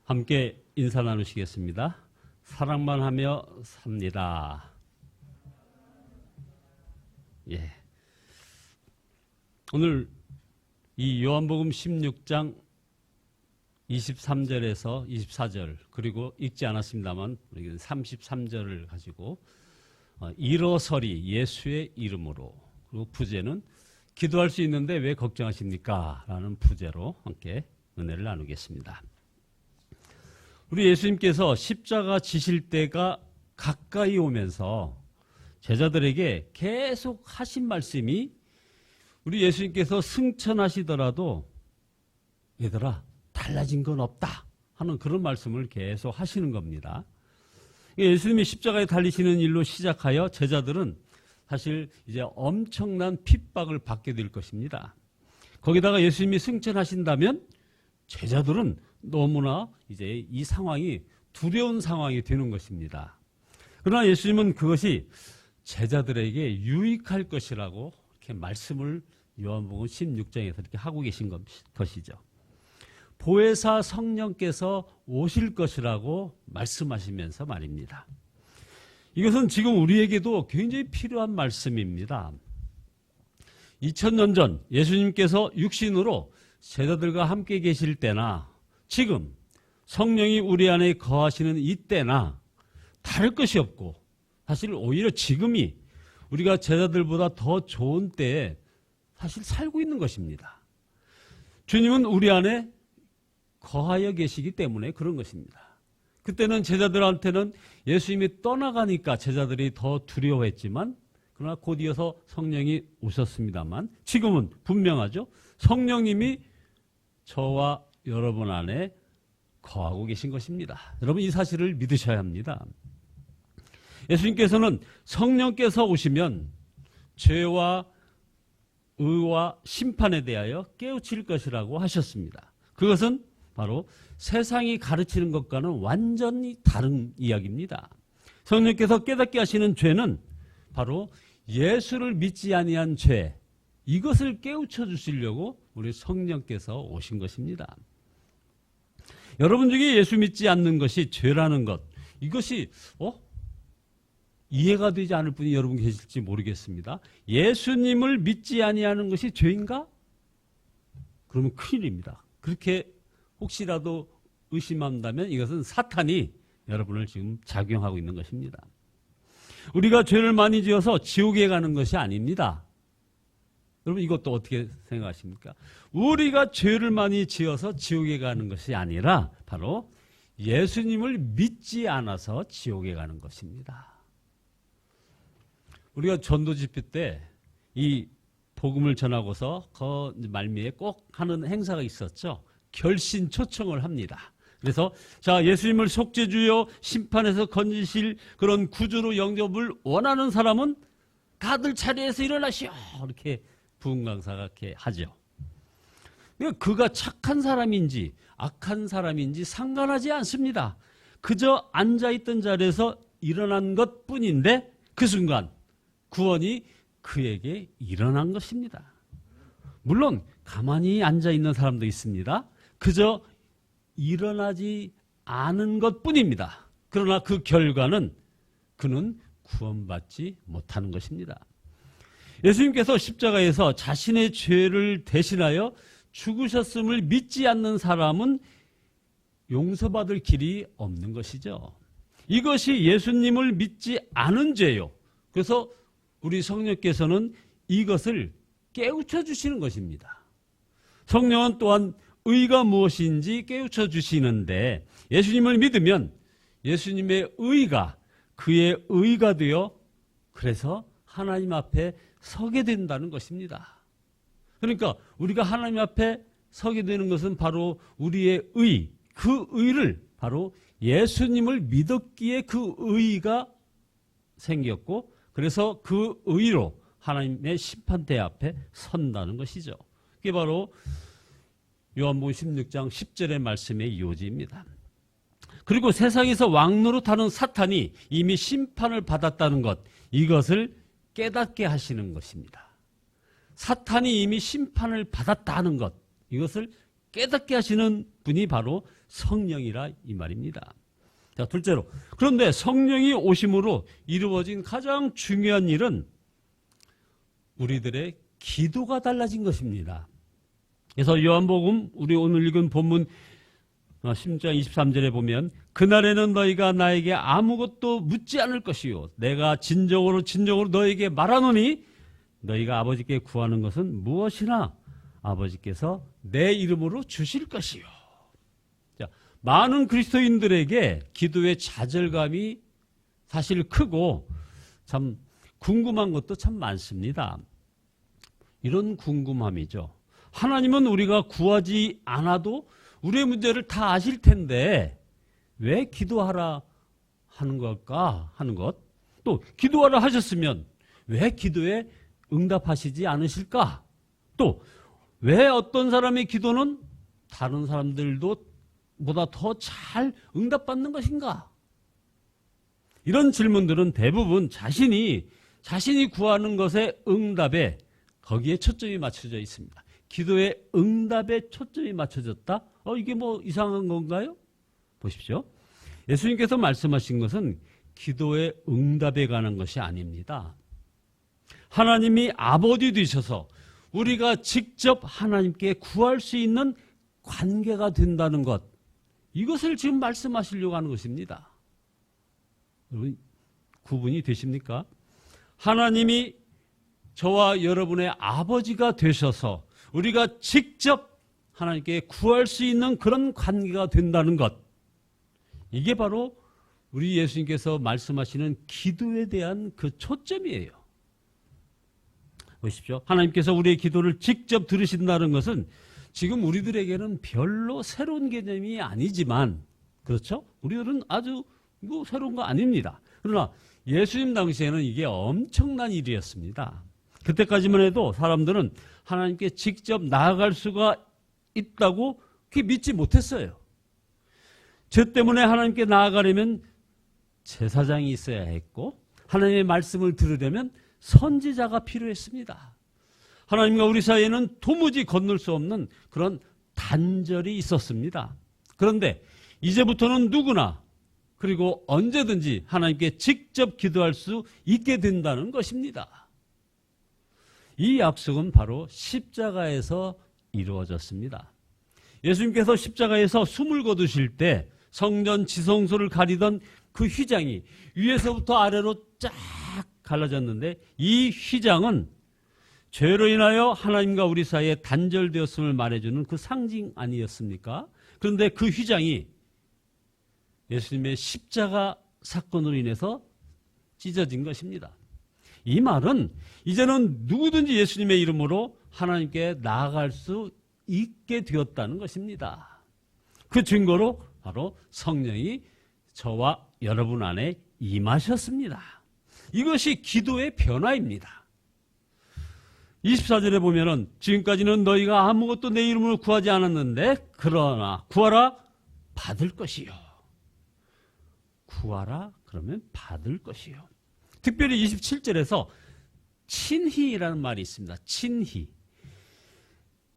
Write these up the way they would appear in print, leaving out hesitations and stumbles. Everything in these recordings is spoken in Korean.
함께 인사 나누시겠습니다. 사랑만 하며 삽니다. 예. 오늘 이 요한복음 16장 23절에서 24절 그리고 읽지 않았습니다만 33절을 가지고 일어서리 예수의 이름으로, 그리고 부제는 기도할 수 있는데 왜 걱정하십니까? 라는 부제로 함께 은혜를 나누겠습니다. 우리 예수님께서 십자가 지실 때가 가까이 오면서 제자들에게 계속 하신 말씀이, 우리 예수님께서 승천하시더라도 얘들아 달라진 건 없다 하는 그런 말씀을 계속 하시는 겁니다. 예수님이 십자가에 달리시는 일로 시작하여 제자들은 사실 이제 엄청난 핍박을 받게 될 것입니다. 거기다가 예수님이 승천하신다면 제자들은 너무나 이제 이 상황이 두려운 상황이 되는 것입니다. 그러나 예수님은 그것이 제자들에게 유익할 것이라고 이렇게 말씀을 요한복음 16장에서 이렇게 하고 계신 것이죠. 보혜사 성령께서 오실 것이라고 말씀하시면서 말입니다. 이것은 지금 우리에게도 굉장히 필요한 말씀입니다. 2000년 전 예수님께서 육신으로 제자들과 함께 계실 때나 지금 성령이 우리 안에 거하시는 이때나 다를 것이 없고, 사실 오히려 지금이 우리가 제자들보다 더 좋은 때에 사실 살고 있는 것입니다. 주님은 우리 안에 거하여 계시기 때문에 그런 것입니다. 그때는 제자들한테는 예수님이 떠나가니까 제자들이 더 두려워했지만, 그러나 곧 이어서 성령이 오셨습니다만 지금은 분명하죠. 성령님이 저와 여러분 안에 거하고 계신 것입니다. 여러분 이 사실을 믿으셔야 합니다. 예수님께서는 성령께서 오시면 죄와 의와 심판에 대하여 깨우칠 것이라고 하셨습니다. 그것은 바로 세상이 가르치는 것과는 완전히 다른 이야기입니다. 성령께서 깨닫게 하시는 죄는 바로 예수를 믿지 아니한 죄, 이것을 깨우쳐 주시려고 우리 성령께서 오신 것입니다. 여러분 중에 예수 믿지 않는 것이 죄라는 것, 이것이 이해가 되지 않을 분이 여러분 계실지 모르겠습니다. 예수님을 믿지 아니하는 것이 죄인가? 그러면 큰일입니다. 그렇게 혹시라도 의심한다면 이것은 사탄이 여러분을 지금 작용하고 있는 것입니다. 우리가 죄를 많이 지어서 지옥에 가는 것이 아닙니다. 여러분 이것도 어떻게 생각하십니까? 우리가 죄를 많이 지어서 지옥에 가는 것이 아니라 바로 예수님을 믿지 않아서 지옥에 가는 것입니다. 우리가 전도 집회 때 이 복음을 전하고서 그 말미에 꼭 하는 행사가 있었죠. 결신 초청을 합니다. 그래서 자, 예수님을 속죄주여 심판에서 건지실 그런 구주로 영접을 원하는 사람은 다들 자리에서 일어나시오, 이렇게 부흥 강사가 이렇게 하죠. 그가 착한 사람인지 악한 사람인지 상관하지 않습니다. 그저 앉아있던 자리에서 일어난 것뿐인데 그 순간 구원이 그에게 일어난 것입니다. 물론 가만히 앉아있는 사람도 있습니다. 그저 일어나지 않은 것뿐입니다. 그러나 그 결과는 그는 구원받지 못하는 것입니다. 예수님께서 십자가에서 자신의 죄를 대신하여 죽으셨음을 믿지 않는 사람은 용서받을 길이 없는 것이죠. 이것이 예수님을 믿지 않은 죄요. 그래서 우리 성령께서는 이것을 깨우쳐 주시는 것입니다. 성령은 또한 의가 무엇인지 깨우쳐 주시는데 예수님을 믿으면 예수님의 의가 그의 의가 되어 그래서 하나님 앞에 서게 된다는 것입니다. 그러니까 우리가 하나님 앞에 서게 되는 것은 바로 우리의 의, 그 의를 바로 예수님을 믿었기에 그 의가 생겼고, 그래서 그 의로 하나님의 심판대 앞에 선다는 것이죠. 그게 바로 요한복음 16장 10절의 말씀의 요지입니다. 그리고 세상에서 왕노릇하는 사탄이 이미 심판을 받았다는 것, 이것을 깨닫게 하시는 것입니다. 사탄이 이미 심판을 받았다는 것, 이것을 깨닫게 하시는 분이 바로 성령이라 이 말입니다. 자, 둘째로, 그런데 성령이 오심으로 이루어진 가장 중요한 일은 우리들의 기도가 달라진 것입니다. 그래서 요한복음 우리 오늘 읽은 본문 10장 23절에 보면 그날에는 너희가 나에게 아무것도 묻지 않을 것이요 내가 진정으로 너희에게 말하노니 너희가 아버지께 구하는 것은 무엇이나 아버지께서 내 이름으로 주실 것이요. 자, 많은 그리스도인들에게 기도의 좌절감이 사실 크고 참 궁금한 것도 참 많습니다. 이런 궁금함이죠. 하나님은 우리가 구하지 않아도 우리의 문제를 다 아실 텐데 왜 기도하라 하는 걸까 하는 것, 또 기도하라 하셨으면 왜 기도에 응답하시지 않으실까, 또 왜 어떤 사람의 기도는 다른 사람들도 보다 더 잘 응답받는 것인가, 이런 질문들은 대부분 자신이 구하는 것의 응답에 거기에 초점이 맞춰져 있습니다. 기도의 응답에 초점이 맞춰졌다? 이게 뭐 이상한 건가요? 보십시오. 예수님께서 말씀하신 것은 기도의 응답에 관한 것이 아닙니다. 하나님이 아버지 되셔서 우리가 직접 하나님께 구할 수 있는 관계가 된다는 것, 이것을 지금 말씀하시려고 하는 것입니다. 여러분, 구분이 되십니까? 하나님이 저와 여러분의 아버지가 되셔서 우리가 직접 하나님께 구할 수 있는 그런 관계가 된다는 것, 이게 바로 우리 예수님께서 말씀하시는 기도에 대한 그 초점이에요. 보십시오. 하나님께서 우리의 기도를 직접 들으신다는 것은 지금 우리들에게는 별로 새로운 개념이 아니지만, 그렇죠? 우리들은 아주 새로운 거 아닙니다. 그러나 예수님 당시에는 이게 엄청난 일이었습니다. 그때까지만 해도 사람들은 하나님께 직접 나아갈 수가 있다고 그렇게 믿지 못했어요. 죄 때문에 하나님께 나아가려면 제사장이 있어야 했고, 하나님의 말씀을 들으려면 선지자가 필요했습니다. 하나님과 우리 사이에는 도무지 건널 수 없는 그런 단절이 있었습니다. 그런데 이제부터는 누구나 그리고 언제든지 하나님께 직접 기도할 수 있게 된다는 것입니다. 이 약속은 바로 십자가에서 이루어졌습니다. 예수님께서 십자가에서 숨을 거두실 때 성전 지성소를 가리던 그 휘장이 위에서부터 아래로 쫙 갈라졌는데, 이 휘장은 죄로 인하여 하나님과 우리 사이에 단절되었음을 말해주는 그 상징 아니었습니까? 그런데 그 휘장이 예수님의 십자가 사건으로 인해서 찢어진 것입니다. 이 말은 이제는 누구든지 예수님의 이름으로 하나님께 나아갈 수 있게 되었다는 것입니다. 그 증거로 바로 성령이 저와 여러분 안에 임하셨습니다. 이것이 기도의 변화입니다. 24절에 보면은 지금까지는 너희가 아무것도 내 이름으로 구하지 않았는데 그러나 구하라 받을 것이요. 구하라 그러면 받을 것이요. 특별히 27절에서 친히라는 말이 있습니다. 친히.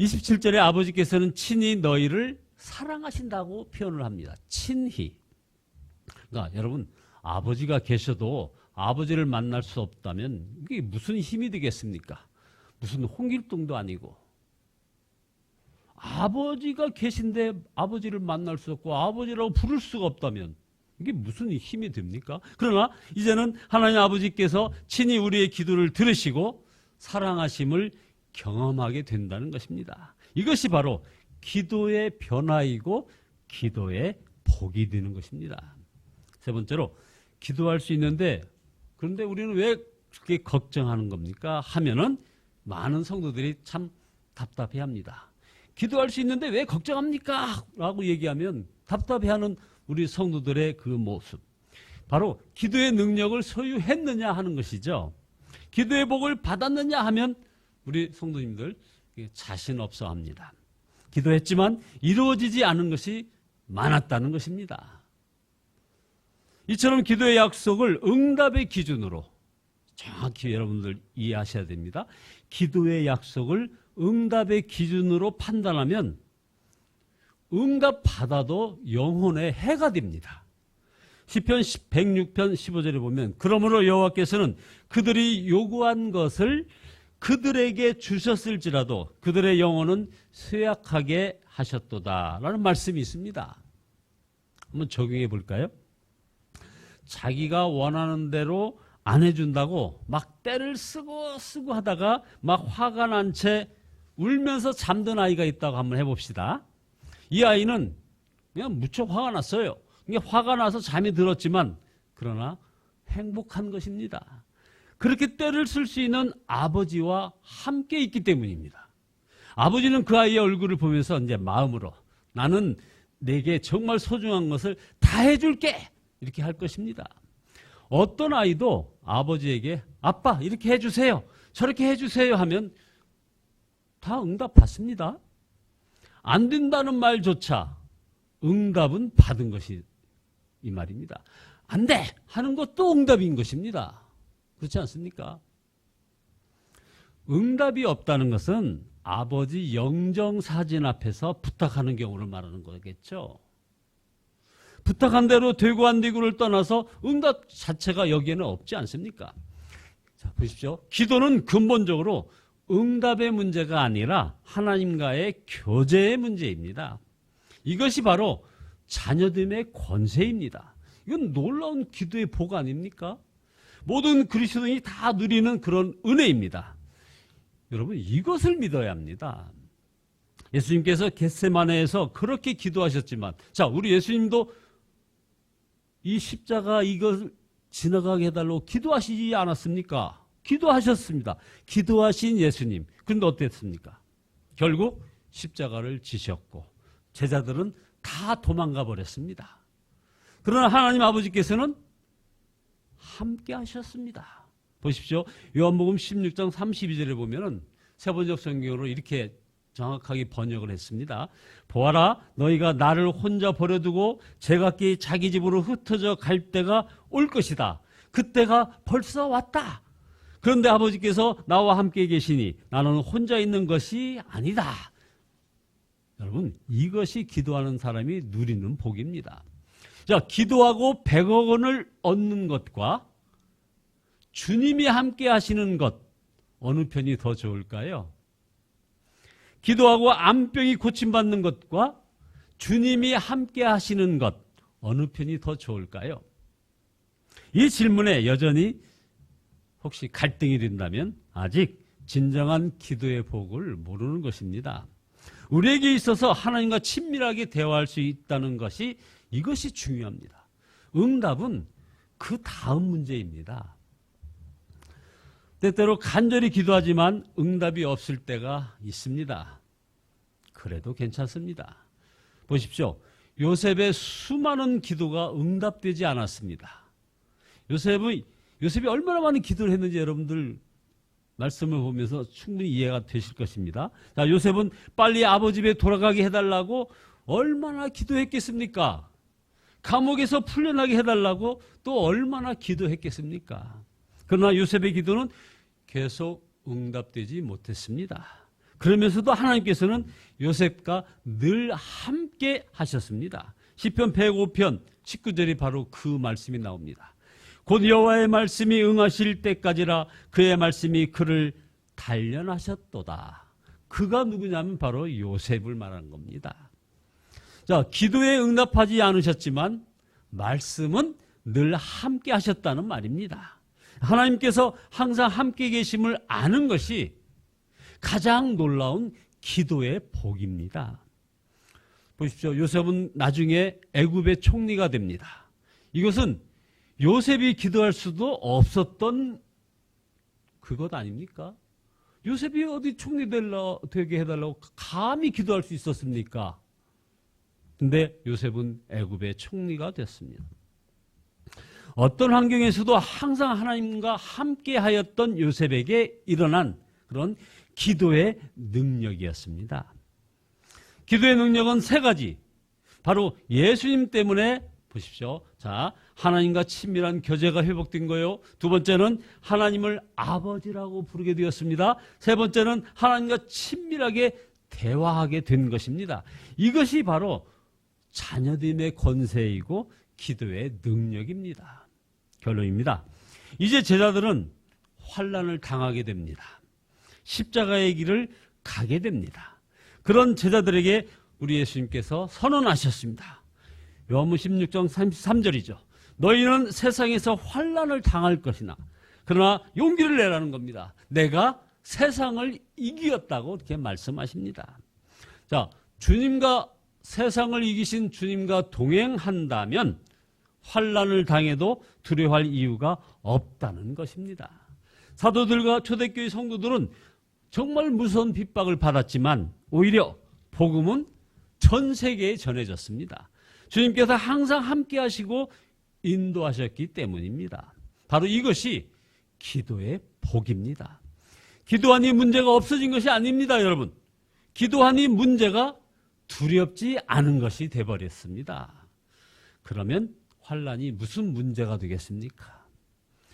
27절에 아버지께서는 친히 너희를 사랑하신다고 표현을 합니다. 친히. 그러니까 여러분, 아버지가 계셔도 아버지를 만날 수 없다면 이게 무슨 힘이 되겠습니까? 무슨 홍길동도 아니고. 아버지가 계신데 아버지를 만날 수 없고 아버지라고 부를 수가 없다면 이게 무슨 힘이 됩니까? 그러나 이제는 하나님 아버지께서 친히 우리의 기도를 들으시고 사랑하심을 경험하게 된다는 것입니다. 이것이 바로 기도의 변화이고 기도의 복이 되는 것입니다. 세 번째로, 기도할 수 있는데 그런데 우리는 왜 그렇게 걱정하는 겁니까? 하면은 많은 성도들이 참 답답해합니다. 기도할 수 있는데 왜 걱정합니까? 라고 얘기하면 답답해하는 우리 성도들의 그 모습, 바로 기도의 능력을 소유했느냐 하는 것이죠. 기도의 복을 받았느냐 하면 우리 성도님들 자신 없어 합니다. 기도했지만 이루어지지 않은 것이 많았다는 것입니다. 이처럼 기도의 약속을 응답의 기준으로 정확히 여러분들 이해하셔야 됩니다. 기도의 약속을 응답의 기준으로 판단하면 응답받아도 영혼에 해가 됩니다. 시편 106편 15절에 보면 그러므로 여호와께서는 그들이 요구한 것을 그들에게 주셨을지라도 그들의 영혼은 쇠약하게 하셨도다 라는 말씀이 있습니다. 한번 적용해 볼까요? 자기가 원하는 대로 안 해준다고 막 때를 쓰고 하다가 막 화가 난 채 울면서 잠든 아이가 있다고 한번 해봅시다. 이 아이는 그냥 무척 화가 났어요. 화가 나서 잠이 들었지만 그러나 행복한 것입니다. 그렇게 때를 쓸 수 있는 아버지와 함께 있기 때문입니다. 아버지는 그 아이의 얼굴을 보면서 이제 마음으로 나는 내게 정말 소중한 것을 다 해줄게 이렇게 할 것입니다. 어떤 아이도 아버지에게 아빠 이렇게 해주세요 저렇게 해주세요 하면 다 응답받습니다. 안 된다는 말조차 응답은 받은 것이 이 말입니다. 안 돼 하는 것도 응답인 것입니다. 그렇지 않습니까? 응답이 없다는 것은 아버지 영정사진 앞에서 부탁하는 경우를 말하는 거겠죠. 부탁한 대로 되고 안 되고를 떠나서 응답 자체가 여기에는 없지 않습니까? 자, 보십시오. 기도는 근본적으로 응답의 문제가 아니라 하나님과의 교제의 문제입니다. 이것이 바로 자녀됨의 권세입니다. 이건 놀라운 기도의 복 아닙니까? 모든 그리스도인이 다 누리는 그런 은혜입니다. 여러분 이것을 믿어야 합니다. 예수님께서 겟세마네에서 그렇게 기도하셨지만 자 우리 예수님도 이 십자가 이걸 지나가게 해달라고 기도하시지 않았습니까? 기도하셨습니다. 기도하신 예수님. 그런데 어땠습니까? 결국 십자가를 지셨고 제자들은 다 도망가 버렸습니다. 그러나 하나님 아버지께서는 함께 하셨습니다. 보십시오. 요한복음 16장 32절에 보면은 세번역 성경으로 이렇게 정확하게 번역을 했습니다. 보아라 너희가 나를 혼자 버려두고 제각기 자기 집으로 흩어져 갈 때가 올 것이다. 그때가 벌써 왔다. 그런데 아버지께서 나와 함께 계시니 나는 혼자 있는 것이 아니다. 여러분 이것이 기도하는 사람이 누리는 복입니다. 자, 기도하고 100억 원을 얻는 것과 주님이 함께 하시는 것 어느 편이 더 좋을까요? 기도하고 암병이 고침받는 것과 주님이 함께 하시는 것 어느 편이 더 좋을까요? 이 질문에 여전히 혹시 갈등이 된다면 아직 진정한 기도의 복을 모르는 것입니다. 우리에게 있어서 하나님과 친밀하게 대화할 수 있다는 것이 이것이 중요합니다. 응답은 그 다음 문제입니다. 때때로 간절히 기도하지만 응답이 없을 때가 있습니다. 그래도 괜찮습니다. 보십시오. 요셉의 수많은 기도가 응답되지 않았습니다. 요셉이 얼마나 많은 기도를 했는지 여러분들 말씀을 보면서 충분히 이해가 되실 것입니다. 자, 요셉은 빨리 아버지 집에 돌아가게 해달라고 얼마나 기도했겠습니까? 감옥에서 풀려나게 해달라고 또 얼마나 기도했겠습니까? 그러나 요셉의 기도는 계속 응답되지 못했습니다. 그러면서도 하나님께서는 요셉과 늘 함께 하셨습니다. 시편 105편 19절이 바로 그 말씀이 나옵니다. 곧 여호와의 말씀이 응하실 때까지라 그의 말씀이 그를 단련하셨도다. 그가 누구냐면 바로 요셉을 말하는 겁니다. 자, 기도에 응답하지 않으셨지만 말씀은 늘 함께 하셨다는 말입니다. 하나님께서 항상 함께 계심을 아는 것이 가장 놀라운 기도의 복입니다. 보십시오. 요셉은 나중에 애굽의 총리가 됩니다. 이것은 요셉이 기도할 수도 없었던 그것 아닙니까? 요셉이 어디 총리 되게 해달라고 감히 기도할 수 있었습니까? 근데 요셉은 애굽의 총리가 됐습니다. 어떤 환경에서도 항상 하나님과 함께 하였던 요셉에게 일어난 그런 기도의 능력이었습니다. 기도의 능력은 세 가지. 바로 예수님 때문에 보십시오. 자, 하나님과 친밀한 교제가 회복된 거요. 두 번째는 하나님을 아버지라고 부르게 되었습니다. 세 번째는 하나님과 친밀하게 대화하게 된 것입니다. 이것이 바로 자녀됨의 권세이고 기도의 능력입니다. 결론입니다. 이제 제자들은 환난을 당하게 됩니다. 십자가의 길을 가게 됩니다. 그런 제자들에게 우리 예수님께서 선언하셨습니다. 요한복음 16장 33절이죠. 너희는 세상에서 환난을 당할 것이나 그러나 용기를 내라는 겁니다. 내가 세상을 이겼다고 이렇게 말씀하십니다. 자, 주님과 세상을 이기신 주님과 동행한다면 환난을 당해도 두려워할 이유가 없다는 것입니다. 사도들과 초대교회 성도들은 정말 무서운 핍박을 받았지만 오히려 복음은 전 세계에 전해졌습니다. 주님께서 항상 함께 하시고 인도하셨기 때문입니다. 바로 이것이 기도의 복입니다. 기도하니 문제가 없어진 것이 아닙니다, 여러분. 기도하니 문제가 두렵지 않은 것이 되어버렸습니다. 그러면 환난이 무슨 문제가 되겠습니까?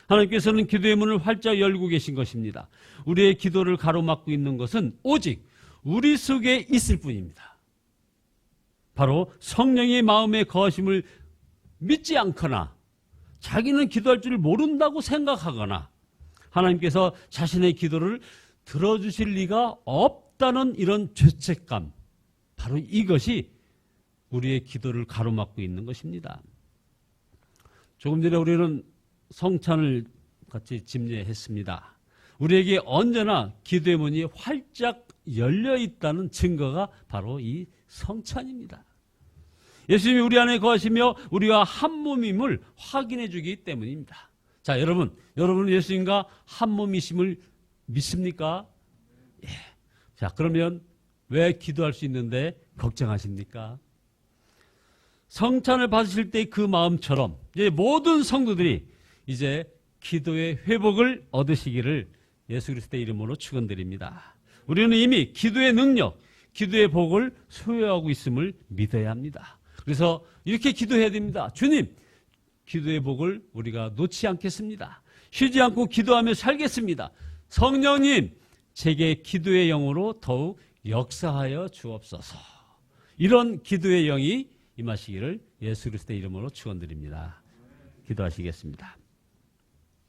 하나님께서는 기도의 문을 활짝 열고 계신 것입니다. 우리의 기도를 가로막고 있는 것은 오직 우리 속에 있을 뿐입니다. 바로 성령의 마음의 거하심을 믿지 않거나 자기는 기도할 줄 모른다고 생각하거나 하나님께서 자신의 기도를 들어주실 리가 없다는 이런 죄책감, 바로 이것이 우리의 기도를 가로막고 있는 것입니다. 조금 전에 우리는 성찬을 같이 집례했습니다. 우리에게 언제나 기도의 문이 활짝 열려 있다는 증거가 바로 이 성찬입니다. 예수님이 우리 안에 거하시며 우리와 한 몸임을 확인해 주기 때문입니다. 자, 여러분은 예수님과 한 몸이심을 믿습니까? 예. 자, 그러면 왜 기도할 수 있는데 걱정하십니까? 성찬을 받으실 때 그 마음처럼 이제 모든 성도들이 이제 기도의 회복을 얻으시기를 예수 그리스도의 이름으로 축원드립니다. 우리는 이미 기도의 능력, 기도의 복을 소유하고 있음을 믿어야 합니다. 그래서 이렇게 기도해야 됩니다. 주님, 기도의 복을 우리가 놓지 않겠습니다. 쉬지 않고 기도하며 살겠습니다. 성령님, 제게 기도의 영으로 더욱 역사하여 주옵소서. 이런 기도의 영이 임하시기를 예수 그리스도의 이름으로 축원드립니다. 기도하시겠습니다.